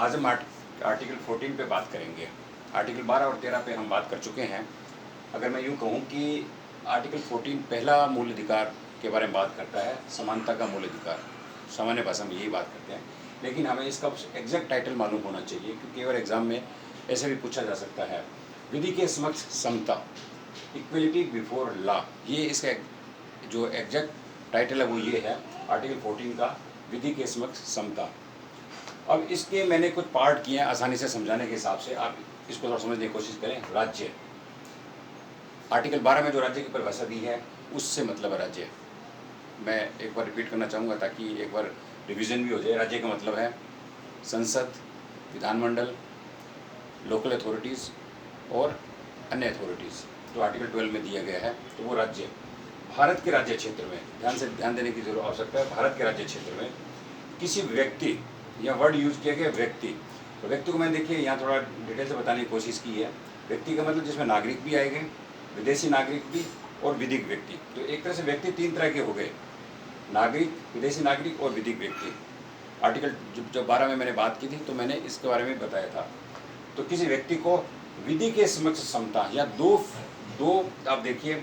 आज हम आर्टिकल 14 पे बात करेंगे। आर्टिकल 12 और 13 पे हम बात कर चुके हैं। अगर मैं यूँ कहूँ कि आर्टिकल 14 पहला मूल अधिकार के बारे में बात करता है, समानता का मूल अधिकार। सामान्य भाषा में यही बात करते हैं, लेकिन हमें इसका एग्जैक्ट टाइटल मालूम होना चाहिए, क्योंकि अगर एग्ज़ाम में ऐसे भी पूछा जा सकता है। विधि के समक्ष समता, इक्वलिटी बिफोर लॉ, ये इसका जो एग्जैक्ट टाइटल है वो ये है आर्टिकल 14 का, विधि के समक्ष समता। अब इसके मैंने कुछ पार्ट किए हैं आसानी से समझाने के हिसाब से, आप इसको थोड़ा समझने की कोशिश करें। राज्य, आर्टिकल 12 में जो राज्य की परिभाषा दी है उससे मतलब है राज्य। मैं एक बार रिपीट करना चाहूँगा ताकि एक बार रिवीजन भी हो जाए। राज्य का मतलब है संसद, विधानमंडल, लोकल अथॉरिटीज़ और अन्य अथॉरिटीज़, जो आर्टिकल 12 में दिया गया है, तो वो राज्य। भारत के राज्य क्षेत्र में ध्यान देने की जरूरत आवश्यकता है। भारत के राज्य क्षेत्र में किसी व्यक्ति, या वर्ड यूज़ किया गया व्यक्ति, तो व्यक्ति को मैंने देखिए यहाँ थोड़ा डिटेल से बताने की कोशिश की है। व्यक्ति का मतलब जिसमें नागरिक भी आएंगे, विदेशी नागरिक भी और विधिक व्यक्ति। तो एक तरह से व्यक्ति 3 तरह के हो गए, नागरिक, विदेशी नागरिक और विधिक व्यक्ति। आर्टिकल जब 12 में मैंने बात की थी तो मैंने इसके बारे में बताया था। तो किसी व्यक्ति को विधि के समक्ष समता, या दो आप देखिए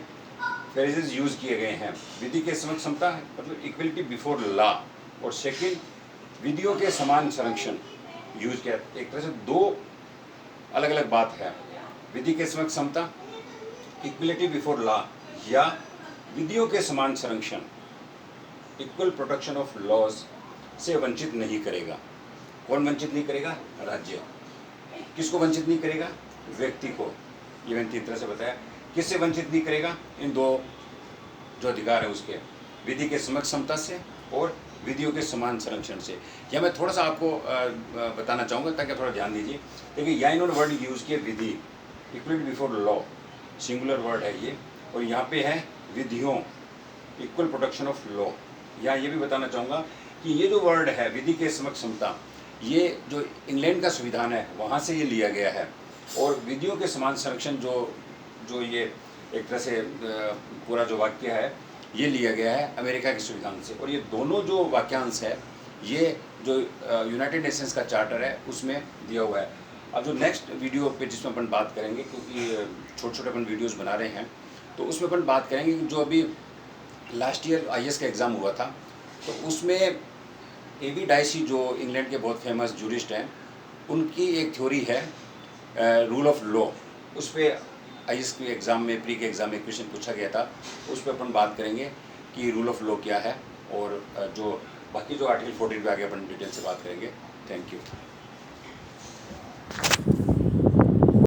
फ्रेजेस यूज़ किए गए हैं। विधि के समक्ष समता मतलब इक्वलिटी बिफोर लॉ, और सेकेंड विधियों के समान संरक्षण यूज किया। एक तरह से दो अलग अलग बात है। विधि के समक्ष समता, इक्वलिटी बिफोर लॉ, या विधियों के समान संरक्षण, इक्वल प्रोटेक्शन ऑफ लॉज से वंचित नहीं करेगा। कौन वंचित नहीं करेगा? राज्य। किसको वंचित नहीं करेगा? व्यक्ति को। ये मैंने 3 तरह से बताया। किससे वंचित नहीं करेगा? इन दो जो अधिकार है उसके, विधि के समक्ष समता से और विधियों के समान संरक्षण से। यह मैं थोड़ा सा आपको बताना चाहूँगा ताकि थोड़ा ध्यान दीजिए। देखिए यहाँ इन्होंने वर्ड यूज़ किया विधि, equality before law, singular word है ये, और यहाँ पे है विधियों, इक्वल प्रोटेक्शन ऑफ लॉ। यहाँ ये भी बताना चाहूँगा कि ये जो वर्ड है विधि के समक्ष समता, ये जो इंग्लैंड का संविधान है वहाँ से ये लिया गया है, और विधियों के समान संरक्षण जो ये एक तरह से पूरा जो वाक्य है ये लिया गया है अमेरिका के संविधान से। और ये दोनों जो वाक्यांश है ये जो यूनाइटेड नेशंस का चार्टर है उसमें दिया हुआ है। अब जो नेक्स्ट वीडियो पे जिसमें अपन बात करेंगे, क्योंकि छोटे छोटे अपन वीडियोस बना रहे हैं, तो उसमें अपन बात करेंगे कि जो अभी लास्ट ईयर IAS का एग्ज़ाम हुआ था, तो उसमें AB डाइसी जो इंग्लैंड के बहुत फेमस जूरिस्ट हैं, उनकी एक थ्योरी है रूल ऑफ लॉ। उस पर IAS के एग्ज़ाम में, प्री के एग्ज़ाम में क्वेश्चन पूछा गया था। उस पर अपन बात करेंगे कि रूल ऑफ लॉ क्या है, और जो बाकी जो आर्टिकल 14 पे आगे अपन डिटेल से बात करेंगे। Thank you.